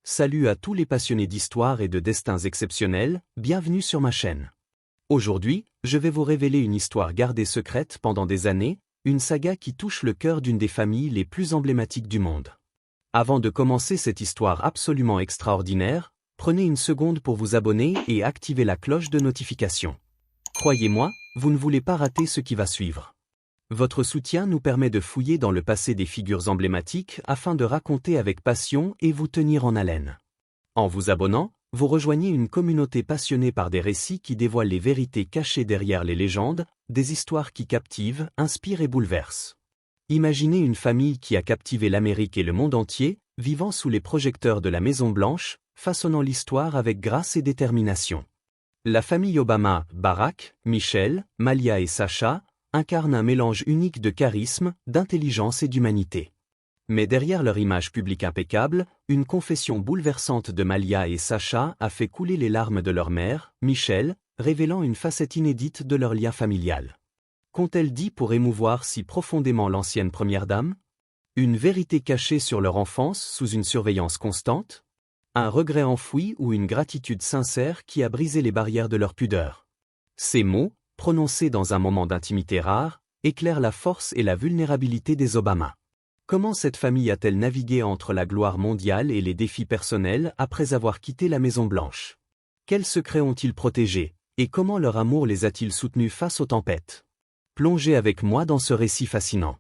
Salut à tous les passionnés d'histoire et de destins exceptionnels, bienvenue sur ma chaîne. Aujourd'hui, je vais vous révéler une histoire gardée secrète pendant des années, une saga qui touche le cœur d'une des familles les plus emblématiques du monde. Avant de commencer cette histoire absolument extraordinaire, prenez une seconde pour vous abonner et activer la cloche de notification. Croyez-moi, vous ne voulez pas rater ce qui va suivre. Votre soutien nous permet de fouiller dans le passé des figures emblématiques afin de raconter avec passion et vous tenir en haleine. En vous abonnant, vous rejoignez une communauté passionnée par des récits qui dévoilent les vérités cachées derrière les légendes, des histoires qui captivent, inspirent et bouleversent. Imaginez une famille qui a captivé l'Amérique et le monde entier, vivant sous les projecteurs de la Maison Blanche, façonnant l'histoire avec grâce et détermination. La famille Obama, Barack, Michelle, Malia et Sacha, incarne un mélange unique de charisme, d'intelligence et d'humanité. Mais derrière leur image publique impeccable, une confession bouleversante de Malia et Sacha a fait couler les larmes de leur mère, Michelle, révélant une facette inédite de leur lien familial. Qu'ont-elles dit pour émouvoir si profondément l'ancienne première dame? Une vérité cachée sur leur enfance sous une surveillance constante? Un regret enfoui ou une gratitude sincère qui a brisé les barrières de leur pudeur? Ces mots, prononcés dans un moment d'intimité rare, éclairent la force et la vulnérabilité des Obama. Comment cette famille a-t-elle navigué entre la gloire mondiale et les défis personnels après avoir quitté la Maison-Blanche? Quels secrets ont-ils protégés, et comment leur amour les a-t-il soutenus face aux tempêtes? Plongez avec moi dans ce récit fascinant.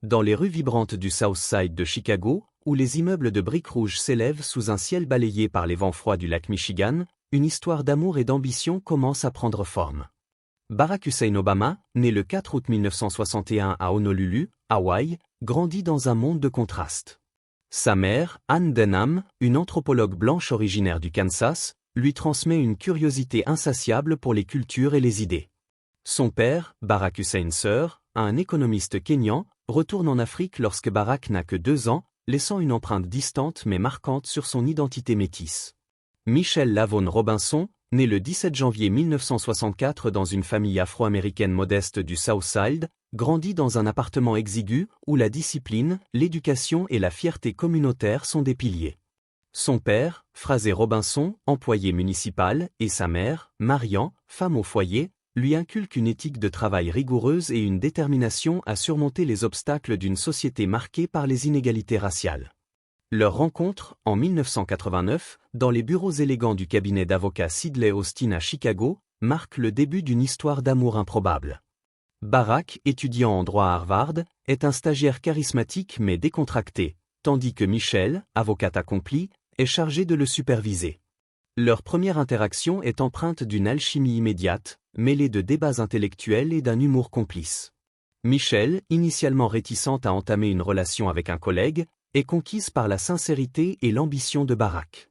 Dans les rues vibrantes du South Side de Chicago, où les immeubles de briques rouges s'élèvent sous un ciel balayé par les vents froids du lac Michigan, une histoire d'amour et d'ambition commence à prendre forme. Barack Hussein Obama, né le 4 août 1961 à Honolulu, Hawaï, grandit dans un monde de contrastes. Sa mère, Anne Denham, une anthropologue blanche originaire du Kansas, lui transmet une curiosité insatiable pour les cultures et les idées. Son père, Barack Hussein Sir, un économiste kényan, retourne en Afrique lorsque Barack n'a que 2 ans, laissant une empreinte distante mais marquante sur son identité métisse. Michelle Lavone Robinson, née le 17 janvier 1964 dans une famille afro-américaine modeste du Southside, grandit dans un appartement exigu où la discipline, l'éducation et la fierté communautaire sont des piliers. Son père, Fraser Robinson, employé municipal, et sa mère, Marian, femme au foyer, lui inculquent une éthique de travail rigoureuse et une détermination à surmonter les obstacles d'une société marquée par les inégalités raciales. Leur rencontre, en 1989, dans les bureaux élégants du cabinet d'avocat Sidley Austin à Chicago, marque le début d'une histoire d'amour improbable. Barack, étudiant en droit à Harvard, est un stagiaire charismatique mais décontracté, tandis que Michelle, avocate accomplie, est chargée de le superviser. Leur première interaction est empreinte d'une alchimie immédiate, mêlée de débats intellectuels et d'un humour complice. Michelle, initialement réticente à entamer une relation avec un collègue, est conquise par la sincérité et l'ambition de Barack.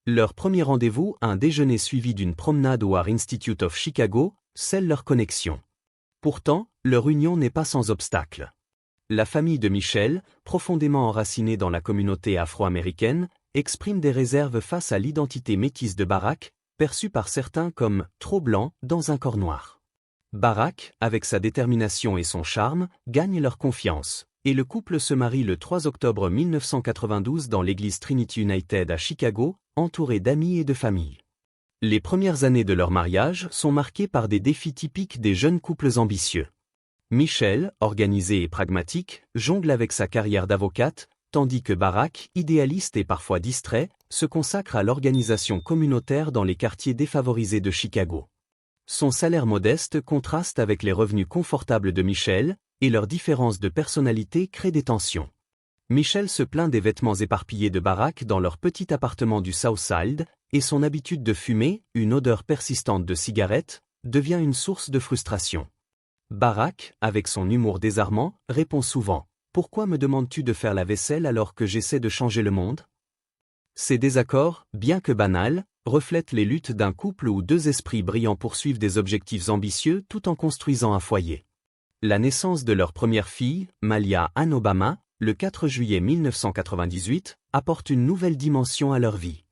Leur premier rendez-vous, un déjeuner suivi d'une promenade au Art Institute of Chicago, scelle leur connexion. Pourtant, leur union n'est pas sans obstacle. La famille de Michelle, profondément enracinée dans la communauté afro-américaine, exprime des réserves face à l'identité métisse de Barack, perçue par certains comme « trop blanc dans un corps noir ». Barack, avec sa détermination et son charme, gagne leur confiance, et le couple se marie le 3 octobre 1992 dans l'église Trinity United à Chicago, entouré d'amis et de famille. Les premières années de leur mariage sont marquées par des défis typiques des jeunes couples ambitieux. Michelle, organisée et pragmatique, jongle avec sa carrière d'avocate, tandis que Barack, idéaliste et parfois distrait, se consacre à l'organisation communautaire dans les quartiers défavorisés de Chicago. Son salaire modeste contraste avec les revenus confortables de Michelle, et leur différence de personnalité crée des tensions. Michelle se plaint des vêtements éparpillés de Barack dans leur petit appartement du Southside, et son habitude de fumer, une odeur persistante de cigarettes, devient une source de frustration. Barack, avec son humour désarmant, répond souvent « Pourquoi me demandes-tu de faire la vaisselle alors que j'essaie de changer le monde ?» Ces désaccords, bien que banals, reflètent les luttes d'un couple où 2 esprits brillants poursuivent des objectifs ambitieux tout en construisant un foyer. La naissance de leur première fille, Malia Ann Obama, le 4 juillet 1998, apporte une nouvelle dimension à leur vie.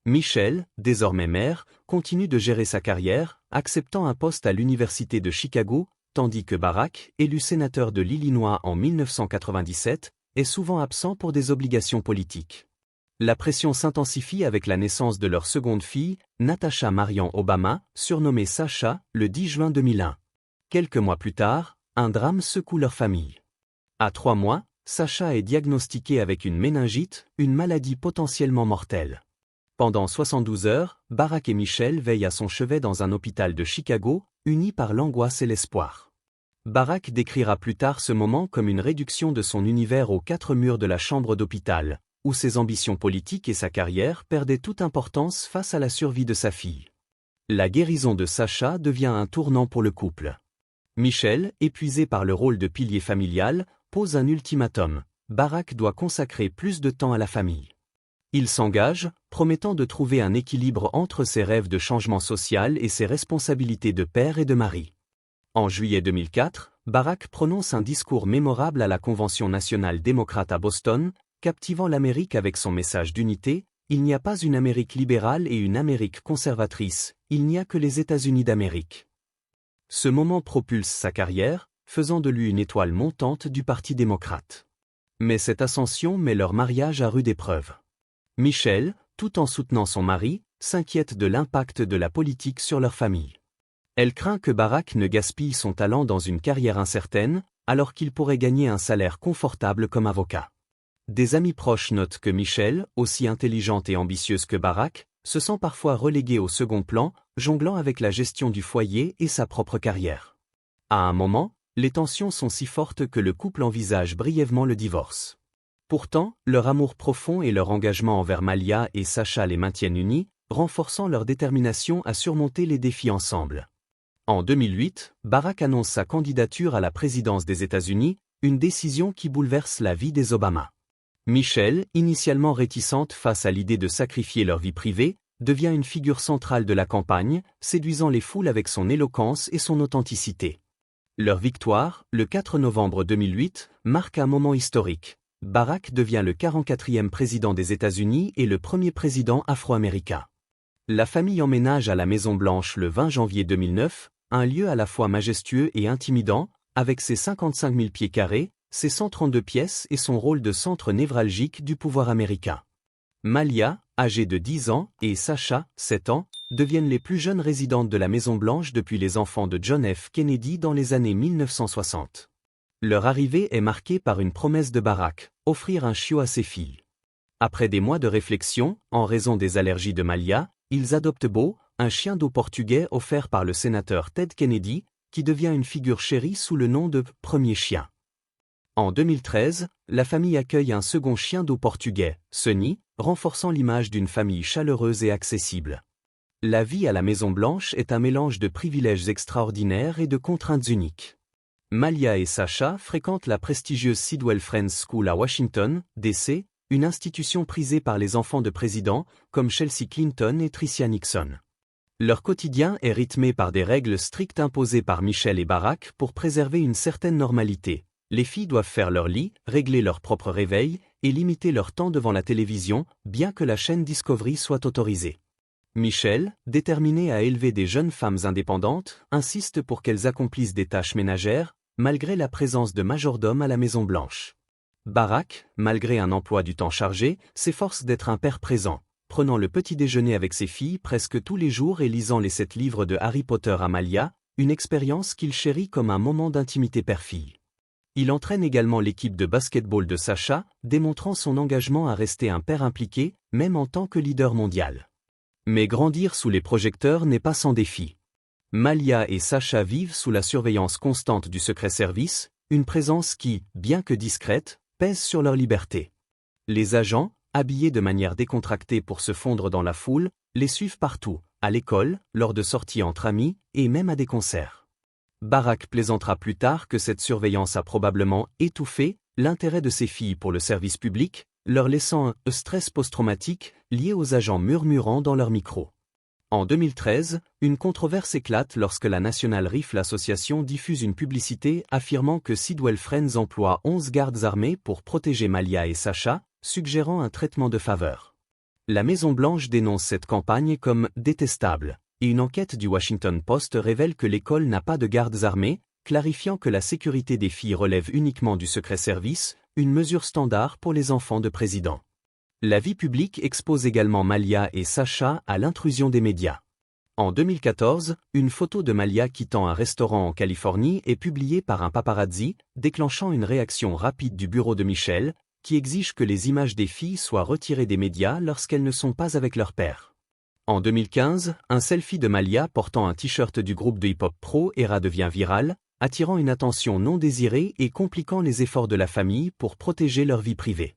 Michelle, désormais mère, continue de gérer sa carrière, acceptant un poste à l'université de Chicago, tandis que Barack, élu sénateur de l'Illinois en 1997, est souvent absent pour des obligations politiques. La pression s'intensifie avec la naissance de leur seconde fille, Natasha Marian Obama, surnommée Sasha, le 10 juin 2001. Quelques mois plus tard, un drame secoue leur famille. À 3 mois, Sasha est diagnostiquée avec une méningite, une maladie potentiellement mortelle. Pendant 72 heures, Barack et Michelle veillent à son chevet dans un hôpital de Chicago, unis par l'angoisse et l'espoir. Barack décrira plus tard ce moment comme une réduction de son univers aux 4 murs de la chambre d'hôpital, où ses ambitions politiques et sa carrière perdaient toute importance face à la survie de sa fille. La guérison de Sasha devient un tournant pour le couple. Michelle, épuisée par le rôle de pilier familial, pose un ultimatum. Barack doit consacrer plus de temps à la famille. Il s'engage, promettant de trouver un équilibre entre ses rêves de changement social et ses responsabilités de père et de mari. En juillet 2004, Barack prononce un discours mémorable à la Convention nationale démocrate à Boston, captivant l'Amérique avec son message d'unité. Il n'y a pas une Amérique libérale et une Amérique conservatrice, il n'y a que les États-Unis d'Amérique. Ce moment propulse sa carrière, faisant de lui une étoile montante du Parti démocrate. Mais cette ascension met leur mariage à rude épreuve. Michelle, tout en soutenant son mari, s'inquiète de l'impact de la politique sur leur famille. Elle craint que Barack ne gaspille son talent dans une carrière incertaine, alors qu'il pourrait gagner un salaire confortable comme avocat. Des amis proches notent que Michelle, aussi intelligente et ambitieuse que Barack, se sent parfois reléguée au second plan, jonglant avec la gestion du foyer et sa propre carrière. À un moment, les tensions sont si fortes que le couple envisage brièvement le divorce. Pourtant, leur amour profond et leur engagement envers Malia et Sasha les maintiennent unis, renforçant leur détermination à surmonter les défis ensemble. En 2008, Barack annonce sa candidature à la présidence des États-Unis, une décision qui bouleverse la vie des Obama. Michelle, initialement réticente face à l'idée de sacrifier leur vie privée, devient une figure centrale de la campagne, séduisant les foules avec son éloquence et son authenticité. Leur victoire, le 4 novembre 2008, marque un moment historique. Barack devient le 44e président des États-Unis et le premier président afro-américain. La famille emménage à la Maison-Blanche le 20 janvier 2009, un lieu à la fois majestueux et intimidant, avec ses 55 000 pieds carrés, ses 132 pièces et son rôle de centre névralgique du pouvoir américain. Malia, âgée de 10 ans, et Sasha, 7 ans, deviennent les plus jeunes résidentes de la Maison-Blanche depuis les enfants de John F. Kennedy dans les années 1960. Leur arrivée est marquée par une promesse de Barack, offrir un chiot à ses filles. Après des mois de réflexion, en raison des allergies de Malia, ils adoptent Beau, un chien d'eau portugais offert par le sénateur Ted Kennedy, qui devient une figure chérie sous le nom de « premier chien ». En 2013, la famille accueille un second chien d'eau portugais, Sunny, renforçant l'image d'une famille chaleureuse et accessible. La vie à la Maison-Blanche est un mélange de privilèges extraordinaires et de contraintes uniques. Malia et Sasha fréquentent la prestigieuse Sidwell Friends School à Washington, D.C., une institution prisée par les enfants de présidents, comme Chelsea Clinton et Tricia Nixon. Leur quotidien est rythmé par des règles strictes imposées par Michelle et Barack pour préserver une certaine normalité. Les filles doivent faire leur lit, régler leur propre réveil et limiter leur temps devant la télévision, bien que la chaîne Discovery soit autorisée. Michelle, déterminée à élever des jeunes femmes indépendantes, insiste pour qu'elles accomplissent des tâches ménagères, malgré la présence de majordomes à la Maison-Blanche. Barack, malgré un emploi du temps chargé, s'efforce d'être un père présent, prenant le petit déjeuner avec ses filles presque tous les jours et lisant les 7 livres de Harry Potter à Malia, une expérience qu'il chérit comme un moment d'intimité père-fille. Il entraîne également l'équipe de basket-ball de Sasha, démontrant son engagement à rester un père impliqué, même en tant que leader mondial. Mais grandir sous les projecteurs n'est pas sans défi. Malia et Sasha vivent sous la surveillance constante du secret service, une présence qui, bien que discrète, pèse sur leur liberté. Les agents, habillés de manière décontractée pour se fondre dans la foule, les suivent partout, à l'école, lors de sorties entre amis, et même à des concerts. Barack plaisantera plus tard que cette surveillance a probablement étouffé l'intérêt de ses filles pour le service public, leur laissant un stress post-traumatique lié aux agents murmurant dans leur micro. En 2013, une controverse éclate lorsque la National Rifle Association diffuse une publicité affirmant que Sidwell Friends emploie 11 gardes armés pour protéger Malia et Sasha, suggérant un traitement de faveur. La Maison-Blanche dénonce cette campagne comme « détestable », et une enquête du Washington Post révèle que l'école n'a pas de gardes armés, clarifiant que la sécurité des filles relève uniquement du secret service, une mesure standard pour les enfants de président. La vie publique expose également Malia et Sasha à l'intrusion des médias. En 2014, une photo de Malia quittant un restaurant en Californie est publiée par un paparazzi, déclenchant une réaction rapide du bureau de Michel, qui exige que les images des filles soient retirées des médias lorsqu'elles ne sont pas avec leur père. En 2015, un selfie de Malia portant un t-shirt du groupe de hip-hop pro Era devient viral, attirant une attention non désirée et compliquant les efforts de la famille pour protéger leur vie privée.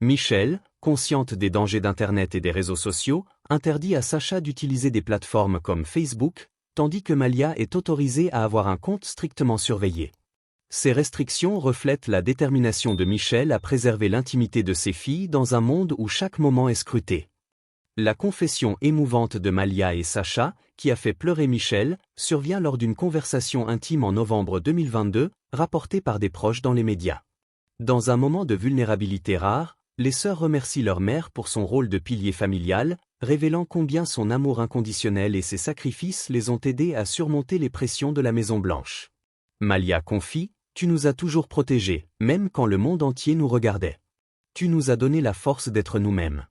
Michel, consciente des dangers d'Internet et des réseaux sociaux, interdit à Sasha d'utiliser des plateformes comme Facebook, tandis que Malia est autorisée à avoir un compte strictement surveillé. Ces restrictions reflètent la détermination de Michel à préserver l'intimité de ses filles dans un monde où chaque moment est scruté. La confession émouvante de Malia et Sasha, qui a fait pleurer Michel, survient lors d'une conversation intime en novembre 2022, rapportée par des proches dans les médias. Dans un moment de vulnérabilité rare, les sœurs remercient leur mère pour son rôle de pilier familial, révélant combien son amour inconditionnel et ses sacrifices les ont aidés à surmonter les pressions de la Maison-Blanche. Malia confie : « Tu nous as toujours protégés, même quand le monde entier nous regardait. Tu nous as donné la force d'être nous-mêmes. »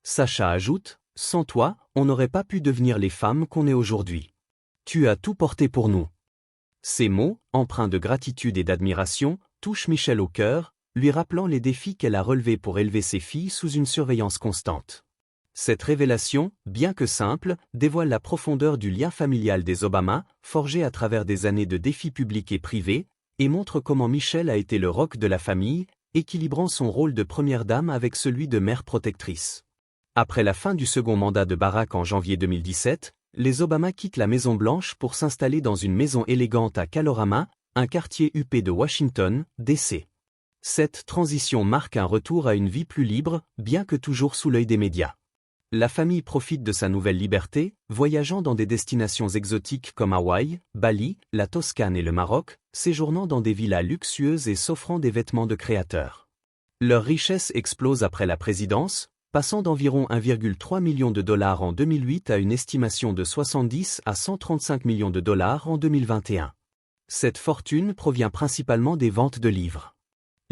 Sasha ajoute : « Sans toi, on n'aurait pas pu devenir les femmes qu'on est aujourd'hui. Tu as tout porté pour nous. » Ces mots, empreints de gratitude et d'admiration, touchent Michel au cœur, lui rappelant les défis qu'elle a relevés pour élever ses filles sous une surveillance constante. Cette révélation, bien que simple, dévoile la profondeur du lien familial des Obama, forgé à travers des années de défis publics et privés, et montre comment Michel a été le roc de la famille, équilibrant son rôle de première dame avec celui de mère protectrice. Après la fin du second mandat de Barack en janvier 2017, les Obama quittent la Maison-Blanche pour s'installer dans une maison élégante à Kalorama, un quartier huppé de Washington, D.C. Cette transition marque un retour à une vie plus libre, bien que toujours sous l'œil des médias. La famille profite de sa nouvelle liberté, voyageant dans des destinations exotiques comme Hawaï, Bali, la Toscane et le Maroc, séjournant dans des villas luxueuses et s'offrant des vêtements de créateurs. Leur richesse explose après la présidence, passant d'environ 1,3 million de dollars en 2008 à une estimation de 70 à 135 millions de dollars en 2021. Cette fortune provient principalement des ventes de livres.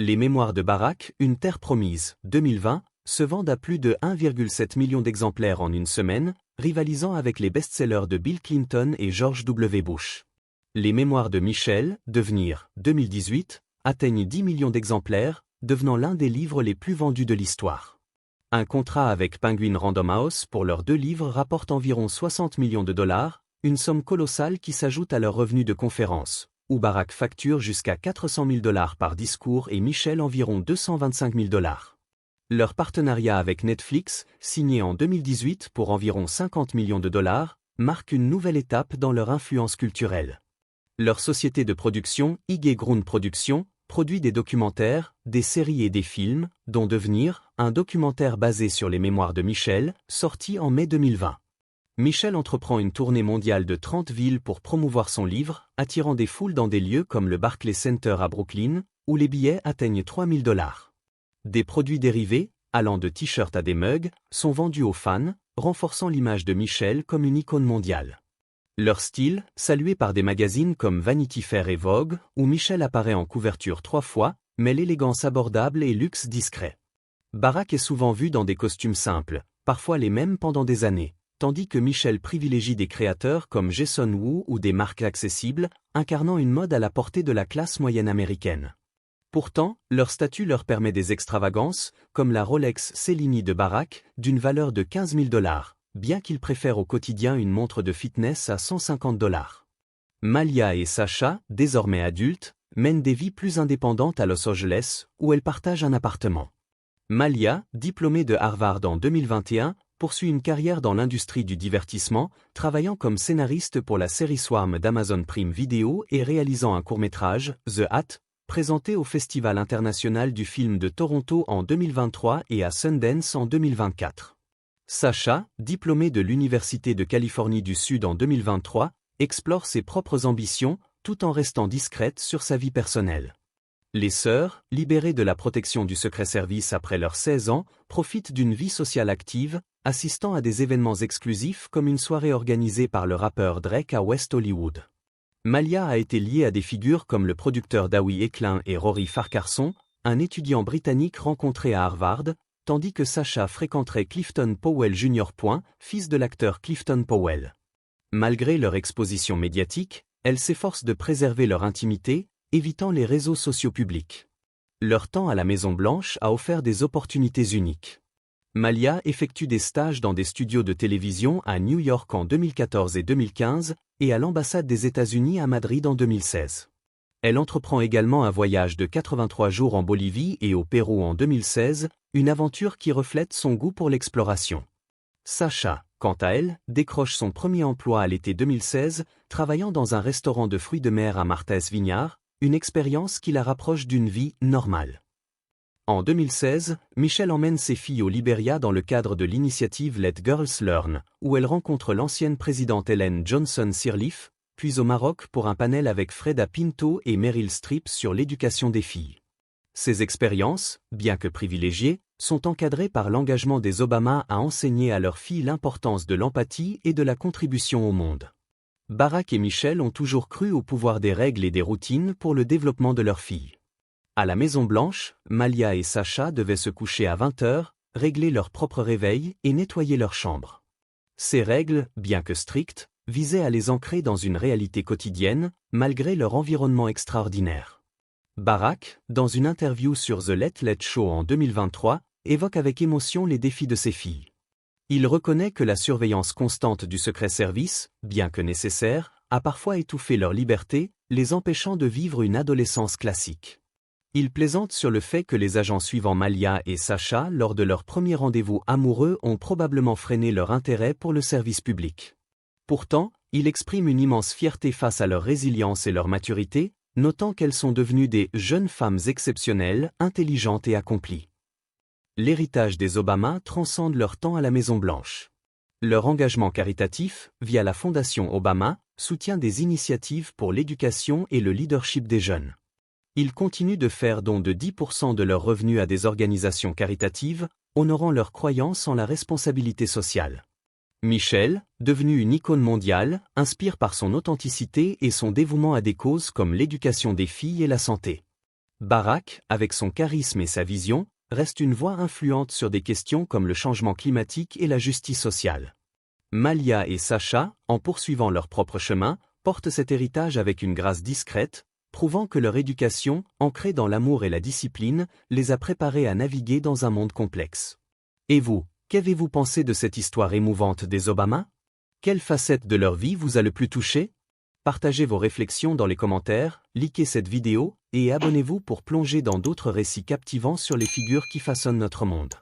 Les Mémoires de Barack, Une terre promise, 2020, se vendent à plus de 1,7 million d'exemplaires en une semaine, rivalisant avec les best-sellers de Bill Clinton et George W. Bush. Les Mémoires de Michel, Devenir, 2018, atteignent 10 millions d'exemplaires, devenant l'un des livres les plus vendus de l'histoire. Un contrat avec Penguin Random House pour leurs 2 livres rapporte environ 60 millions de dollars, une somme colossale qui s'ajoute à leurs revenus de conférences, où Barack facture jusqu'à 400 000 dollars par discours et Michel environ 225 000 dollars. Leur partenariat avec Netflix, signé en 2018 pour environ 50 millions de dollars, marque une nouvelle étape dans leur influence culturelle. Leur société de production, IG Ground Productions, produit des documentaires, des séries et des films, dont Devenir, un documentaire basé sur les mémoires de Michel, sorti en mai 2020. Michel entreprend une tournée mondiale de 30 villes pour promouvoir son livre, attirant des foules dans des lieux comme le Barclays Center à Brooklyn, où les billets atteignent 3 000 dollars. Des produits dérivés, allant de t-shirts à des mugs, sont vendus aux fans, renforçant l'image de Michel comme une icône mondiale. Leur style, salué par des magazines comme Vanity Fair et Vogue, où Michel apparaît en couverture 3 fois, mêle l'élégance abordable et luxe discret. Barack est souvent vu dans des costumes simples, parfois les mêmes pendant des années, tandis que Michel privilégie des créateurs comme Jason Wu ou des marques accessibles, incarnant une mode à la portée de la classe moyenne américaine. Pourtant, leur statut leur permet des extravagances, comme la Rolex Cellini de Barack, d'une valeur de 15 000 dollars, bien qu'il préfère au quotidien une montre de fitness à 150 dollars. Malia et Sasha, désormais adultes, mènent des vies plus indépendantes à Los Angeles, où elles partagent un appartement. Malia, diplômée de Harvard en 2021, poursuit une carrière dans l'industrie du divertissement, travaillant comme scénariste pour la série Swarm d'Amazon Prime Video et réalisant un court-métrage, The Hat, présenté au Festival international du film de Toronto en 2023 et à Sundance en 2024. Sasha, diplômée de l'Université de Californie du Sud en 2023, explore ses propres ambitions, tout en restant discrète sur sa vie personnelle. Les sœurs, libérées de la protection du secret service après leurs 16 ans, profitent d'une vie sociale active, assistant à des événements exclusifs comme une soirée organisée par le rappeur Drake à West Hollywood. Malia a été liée à des figures comme le producteur Dawi Eklund et Rory Farquharson, un étudiant britannique rencontré à Harvard, tandis que Sasha fréquenterait Clifton Powell Jr. Fils de l'acteur Clifton Powell. Malgré leur exposition médiatique, elles s'efforcent de préserver leur intimité, évitant les réseaux sociaux publics. Leur temps à la Maison-Blanche a offert des opportunités uniques. Malia effectue des stages dans des studios de télévision à New York en 2014 et 2015 et à l'ambassade des États-Unis à Madrid en 2016. Elle entreprend également un voyage de 83 jours en Bolivie et au Pérou en 2016, une aventure qui reflète son goût pour l'exploration. Sasha, quant à elle, décroche son premier emploi à l'été 2016, travaillant dans un restaurant de fruits de mer à Martha's Vineyard, une expérience qui la rapproche d'une vie normale. En 2016, Michelle emmène ses filles au Libéria dans le cadre de l'initiative Let Girls Learn, où elle rencontre l'ancienne présidente Ellen Johnson Sirleaf, puis au Maroc pour un panel avec Freda Pinto et Meryl Streep sur l'éducation des filles. Ces expériences, bien que privilégiées, sont encadrées par l'engagement des Obama à enseigner à leurs filles l'importance de l'empathie et de la contribution au monde. Barack et Michelle ont toujours cru au pouvoir des règles et des routines pour le développement de leurs filles. À la Maison-Blanche, Malia et Sasha devaient se coucher à 20 heures, régler leur propre réveil et nettoyer leur chambre. Ces règles, bien que strictes, visaient à les ancrer dans une réalité quotidienne, malgré leur environnement extraordinaire. Barack, dans une interview sur The Late Late Show en 2023, évoque avec émotion les défis de ses filles. Il reconnaît que la surveillance constante du secret service, bien que nécessaire, a parfois étouffé leur liberté, les empêchant de vivre une adolescence classique. Il plaisante sur le fait que les agents suivant Malia et Sasha lors de leur premier rendez-vous amoureux ont probablement freiné leur intérêt pour le service public. Pourtant, il exprime une immense fierté face à leur résilience et leur maturité, notant qu'elles sont devenues des jeunes femmes exceptionnelles, intelligentes et accomplies. L'héritage des Obama transcende leur temps à la Maison-Blanche. Leur engagement caritatif, via la Fondation Obama, soutient des initiatives pour l'éducation et le leadership des jeunes. Ils continuent de faire don de 10% de leurs revenus à des organisations caritatives, honorant leur croyance en la responsabilité sociale. Michelle, devenue une icône mondiale, inspire par son authenticité et son dévouement à des causes comme l'éducation des filles et la santé. Barack, avec son charisme et sa vision, reste une voix influente sur des questions comme le changement climatique et la justice sociale. Malia et Sasha, en poursuivant leur propre chemin, portent cet héritage avec une grâce discrète, prouvant que leur éducation, ancrée dans l'amour et la discipline, les a préparés à naviguer dans un monde complexe. Et vous, qu'avez-vous pensé de cette histoire émouvante des Obama? Quelle facette de leur vie vous a le plus touché? Partagez vos réflexions dans les commentaires, likez cette vidéo, et abonnez-vous pour plonger dans d'autres récits captivants sur les figures qui façonnent notre monde.